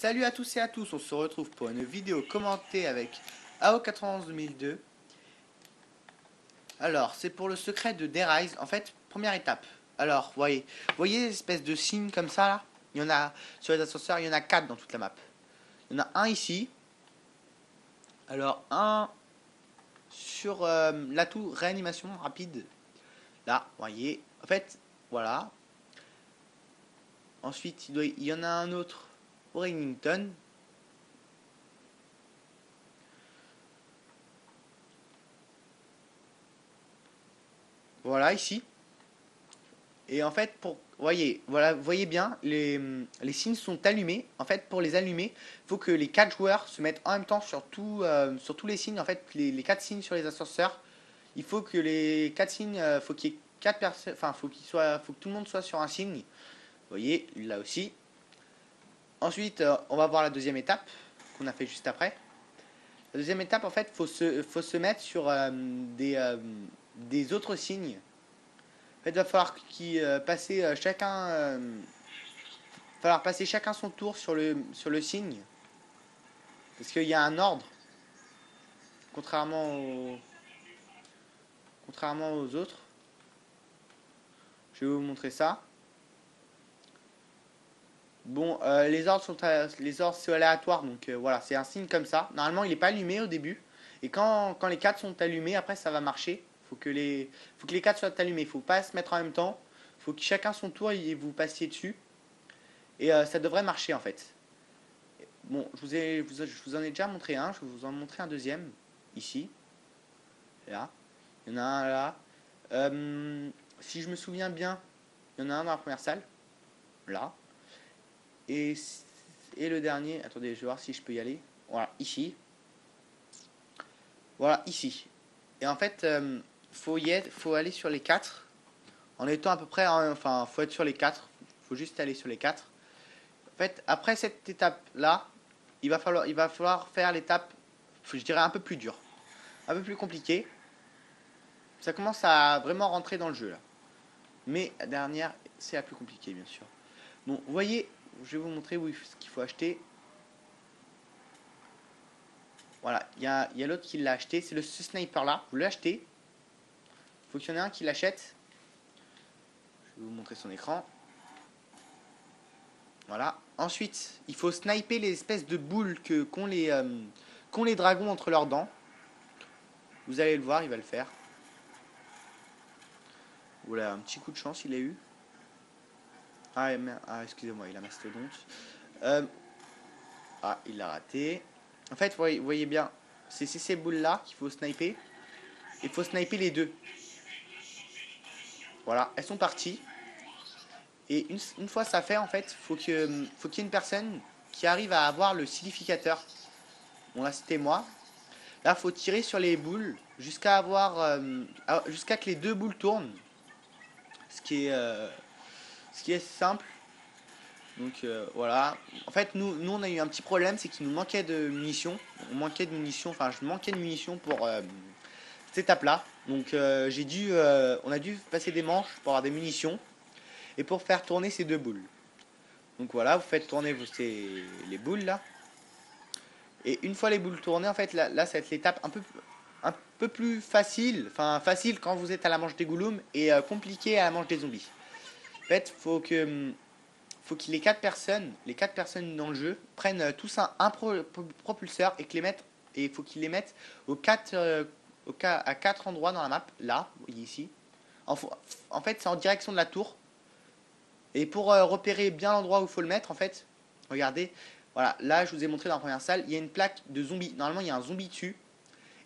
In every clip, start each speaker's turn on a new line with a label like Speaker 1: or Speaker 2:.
Speaker 1: Salut à tous et à tous, on se retrouve pour une vidéo commentée avec AO91 2002. Alors, c'est pour le secret de D-Rise. En fait, première étape. Alors, voyez l'espèce de signe comme ça là. Il y en a sur les ascenseurs, il y en a 4 dans toute la map. Il y en a un ici. Alors, un sur l'atout réanimation rapide. Là, voyez. En fait, voilà. Ensuite, il y en a un autre au Remington. Voilà, ici. Et en fait, voilà, vous voyez bien, les signes sont allumés. En fait, pour les allumer, il faut que les 4 joueurs se mettent en même temps sur tous les signes. En fait, les 4 signes sur les ascenseurs. Il faut que les 4 signes, faut qu'il y ait 4 personnes, enfin, faut que tout le monde soit sur un signe. Vous voyez, là aussi. Ensuite, on va voir la deuxième étape qu'on a fait juste après. La deuxième étape, en fait, faut se mettre sur des autres signes. En fait, il va falloir passer chacun son tour sur le signe. Parce qu'il y a un ordre. Contrairement aux autres. Je vais vous montrer ça. Bon, les ordres c'est aléatoire. Donc voilà, c'est un signe comme ça. Normalement, il n'est pas allumé au début. Et quand les 4 sont allumés, après ça va marcher. Faut que les 4 soient allumés. Il ne faut pas se mettre en même temps. Il faut que chacun son tour et vous passiez dessus. Et ça devrait marcher en fait. Bon, je vous en ai déjà montré un, je vais vous en montrer un deuxième, ici, là. Il y en a un là. Si je me souviens bien, il y en a un dans la première salle, là. Et, et le dernier, attendez, je vais voir si je peux y aller. Voilà, ici. Voilà, ici. Et en fait, faut aller sur les 4, en étant à peu près, enfin, faut être sur les 4, faut juste aller sur les 4. En fait, après cette étape-là, il va falloir faire l'étape, je dirais, un peu plus dure, un peu plus compliquée. Ça commence à vraiment rentrer dans le jeu là. Mais la dernière, c'est la plus compliquée, bien sûr. Bon, vous voyez, je vais vous montrer ce qu'il faut acheter. Voilà, il y a l'autre qui l'a acheté. C'est ce sniper là. Vous l'achetez. Il faut qu'il y en ait un qui l'achète. Je vais vous montrer son écran. Voilà. Ensuite, il faut sniper les espèces de boules qu'ont les dragons entre leurs dents. Vous allez le voir, il va le faire. Voilà, un petit coup de chance, il a eu. Excusez-moi, il a mastodonte. Il l'a raté. En fait, vous voyez bien, c'est ces boules-là qu'il faut sniper. Il faut sniper les deux. Voilà, elles sont parties. Et une fois ça fait, en fait, faut qu'il y ait une personne qui arrive à avoir le silificateur. Bon, là, c'était moi. Là, faut tirer sur les boules jusqu'à que les deux boules tournent. Ce qui est simple. Donc voilà. En fait, nous on a eu un petit problème, c'est qu'il nous manquait de munitions. Enfin je manquais de munitions pour cette étape-là. Donc on a dû passer des manches pour avoir des munitions et pour faire tourner ces deux boules. Donc voilà, vous faites tourner les boules là. Et une fois les boules tournées, en fait là ça va être l'étape un peu plus facile. Enfin facile quand vous êtes à la manche des goulums et compliqué à la manche des zombies. En fait, faut que les 4 personnes dans le jeu prennent tous un propulseur et il faut qu'ils les mettent à 4 endroits dans la map. Là, vous voyez ici. En fait, c'est en direction de la tour. Et pour repérer bien l'endroit où il faut le mettre, en fait, regardez, voilà, là je vous ai montré dans la première salle, il y a une plaque de zombies. Normalement, il y a un zombie dessus.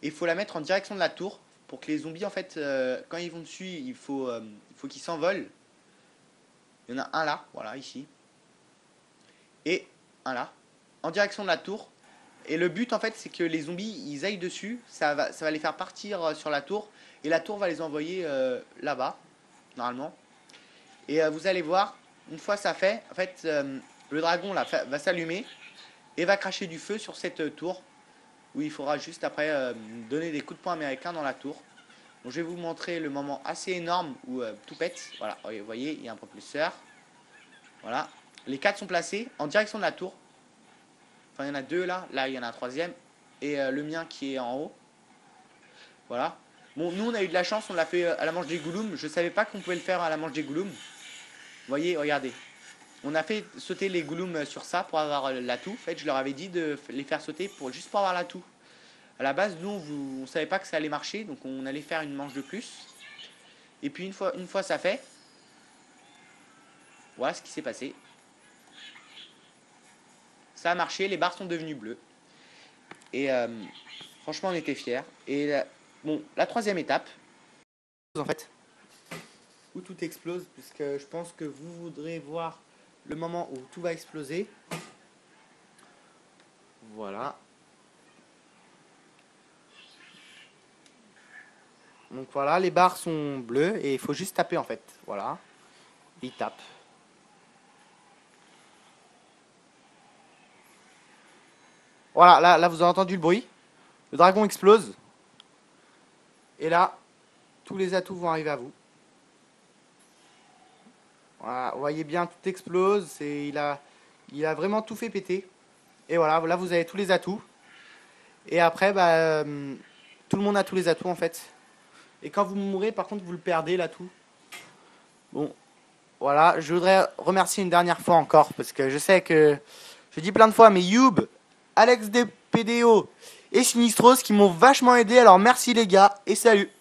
Speaker 1: Et il faut la mettre en direction de la tour pour que les zombies, en fait, quand ils vont dessus, il faut qu'ils s'envolent. Il y en a un là, voilà, ici. Et un là, en direction de la tour. Et le but, en fait, c'est que les zombies, ils aillent dessus. Ça va les faire partir sur la tour. Et la tour va les envoyer là-bas, normalement. Et vous allez voir, une fois ça fait, en fait, le dragon là, va s'allumer et va cracher du feu sur cette tour. Où il faudra juste après donner des coups de poing américains dans la tour. Donc, je vais vous montrer le moment assez énorme où tout pète. Voilà, vous voyez, il y a un propulseur. Voilà. Les 4 sont placés en direction de la tour. Enfin, il y en a deux là. Là, il y en a un troisième. Et le mien qui est en haut. Voilà. Bon, nous, on a eu de la chance. On l'a fait à la manche des Gouloums. Je savais pas qu'on pouvait le faire à la manche des Gouloums. Vous voyez, regardez. On a fait sauter les Gouloums sur ça pour avoir l'atout. En fait, je leur avais dit de les faire sauter juste pour avoir l'atout. À la base, nous, on savait pas que ça allait marcher. Donc, on allait faire une manche de plus. Et puis, une fois ça fait, voilà ce qui s'est passé. Ça a marché, les barres sont devenues bleues. Et franchement, on était fiers. Et bon, la troisième étape, en fait, où tout explose, puisque je pense que vous voudrez voir le moment où tout va exploser. Voilà. Donc voilà, les barres sont bleues et il faut juste taper en fait. Voilà. Il tape. Voilà, là vous avez entendu le bruit. Le dragon explose. Et là, tous les atouts vont arriver à vous. Voilà, vous voyez bien, tout explose. Il a vraiment tout fait péter. Et voilà, là vous avez tous les atouts. Et après, bah, tout le monde a tous les atouts en fait. Et quand vous mourrez, par contre, vous le perdez l'atout. Bon, voilà, je voudrais remercier une dernière fois encore, parce que je sais que je dis plein de fois, mais Youb, Alex DPDO et Sinistros qui m'ont vachement aidé. Alors merci les gars, et salut!